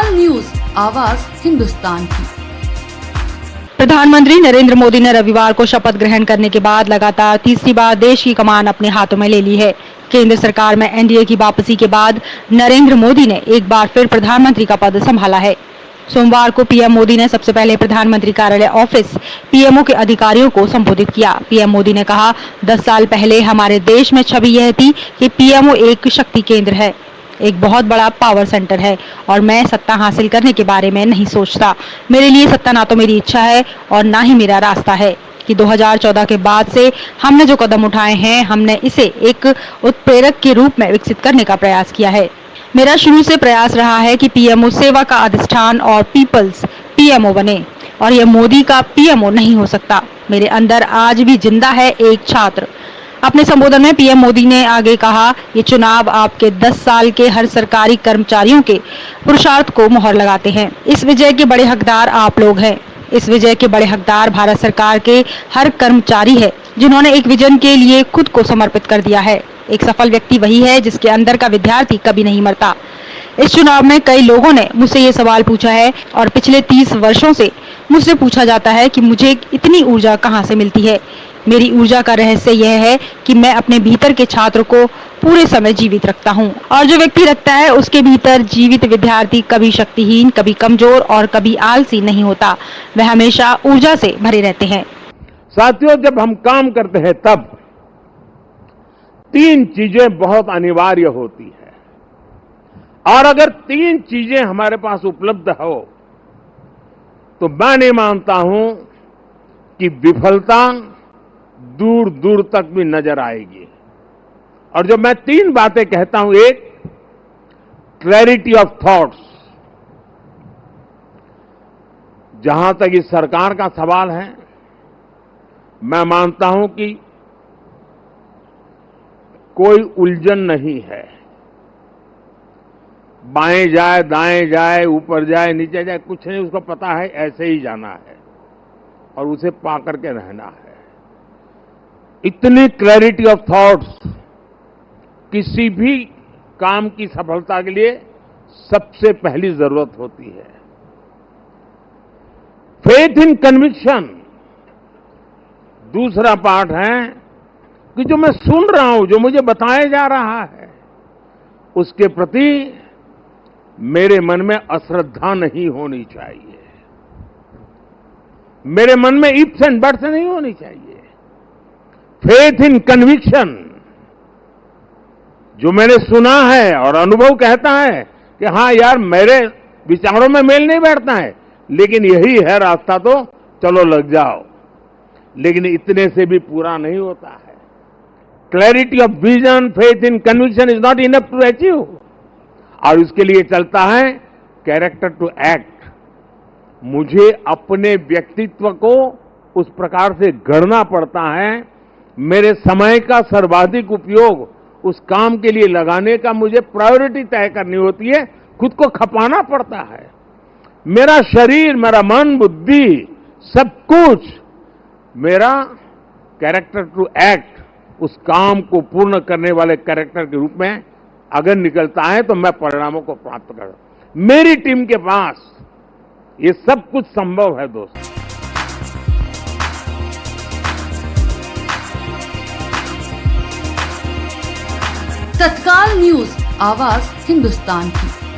तत्काल न्यूज, आवाज हिंदुस्तान की। प्रधानमंत्री नरेंद्र मोदी ने रविवार को शपथ ग्रहण करने के बाद लगातार तीसरी बार देश की कमान अपने हाथों में ले ली है। केंद्र सरकार में एनडीए की वापसी के बाद नरेंद्र मोदी ने एक बार फिर प्रधानमंत्री का पद संभाला है। सोमवार को पीएम मोदी ने सबसे पहले प्रधानमंत्री कार्यालय ऑफिस पीएमओ के अधिकारियों को संबोधित किया। पीएम मोदी ने कहा, 10 साल पहले हमारे देश में छवि यह थी कि पीएमओ एक शक्ति केंद्र है, एक बहुत बड़ा पावर सेंटर है और मैं सत्ता हासिल करने के बारे में नहीं सोचता। मेरे लिए सत्ता ना तो मेरी इच्छा है और ना ही मेरा रास्ता है कि 2014 के बाद से हमने जो कदम उठाए हैं, हमने इसे एक उत्प्रेरक के रूप में विकसित करने का प्रयास किया है। मेरा शुरू से प्रयास रहा है कि पीएमओ सेवा का अधिष्ठान और पीपल्स पीएमओ बने और यह मोदी का पीएमओ नहीं हो सकता। मेरे अंदर आज भी जिंदा है एक छात्र। अपने संबोधन में पीएम मोदी ने आगे कहा, ये चुनाव आपके 10 साल के हर सरकारी कर्मचारियों के पुरुषार्थ को मोहर लगाते हैं। इस विजय के बड़े हकदार आप लोग हैं। इस विजय के बड़े हकदार भारत सरकार के हर कर्मचारी है जिन्होंने एक विजन के लिए खुद को समर्पित कर दिया है। एक सफल व्यक्ति वही है जिसके अंदर का विद्यार्थी कभी नहीं मरता। इस चुनाव में कई लोगों ने मुझसे ये सवाल पूछा है और पिछले 30 वर्षों से मुझसे पूछा जाता है कि मुझे इतनी ऊर्जा कहां से मिलती है। मेरी ऊर्जा का रहस्य यह है कि मैं अपने भीतर के छात्र को पूरे समय जीवित रखता हूं और जो व्यक्ति रखता है उसके भीतर जीवित विद्यार्थी कभी शक्तिहीन, कभी कमजोर और कभी आलसी नहीं होता। वह हमेशा ऊर्जा से भरे रहते हैं। साथियों, जब हम काम करते हैं तब 3 चीजें बहुत अनिवार्य होती है और अगर 3 चीजें हमारे पास उपलब्ध हो तो मैं नहीं मानता हूं कि विफलता दूर दूर तक भी नजर आएगी। और जब मैं 3 बातें कहता हूं, एक क्लैरिटी ऑफ थॉट्स, जहां तक इस सरकार का सवाल है, मैं मानता हूं कि कोई उलझन नहीं है। बाएं जाए, दाएं जाए, ऊपर जाए, नीचे जाए, कुछ नहीं, उसको पता है ऐसे ही जाना है और उसे पा करके रहना है। इतनी क्लैरिटी ऑफ थॉट्स किसी भी काम की सफलता के लिए सबसे पहली जरूरत होती है। फेथ इन कन्विक्शन दूसरा पार्ट है कि जो मैं सुन रहा हूं, जो मुझे बताया जा रहा है, उसके प्रति मेरे मन में अश्रद्धा नहीं होनी चाहिए। मेरे मन में इफ्स एंड बट्स नहीं होनी चाहिए। फेथ इन कन्विक्शन, जो मैंने सुना है और अनुभव कहता है कि हाँ यार, मेरे विचारों में मेल नहीं बैठता है, लेकिन यही है रास्ता, तो चलो लग जाओ। लेकिन इतने से भी पूरा नहीं होता है। Clarity of vision, faith in conviction is not enough to achieve. और इसके लिए चलता है कैरेक्टर टू एक्ट। मुझे अपने व्यक्तित्व को उस प्रकार से गढ़ना पड़ता है, मेरे समय का सर्वाधिक उपयोग उस काम के लिए लगाने का मुझे प्रायोरिटी तय करनी होती है, खुद को खपाना पड़ता है। मेरा शरीर, मेरा मन, बुद्धि, सब कुछ मेरा कैरेक्टर टू एक्ट, उस काम को पूर्ण करने वाले कैरेक्टर के रूप में अगर निकलता है तो मैं परिणामों को प्राप्त कर। मेरी टीम के पास ये सब कुछ संभव है दोस्तों। तत्काल न्यूज, आवाज हिंदुस्तान की।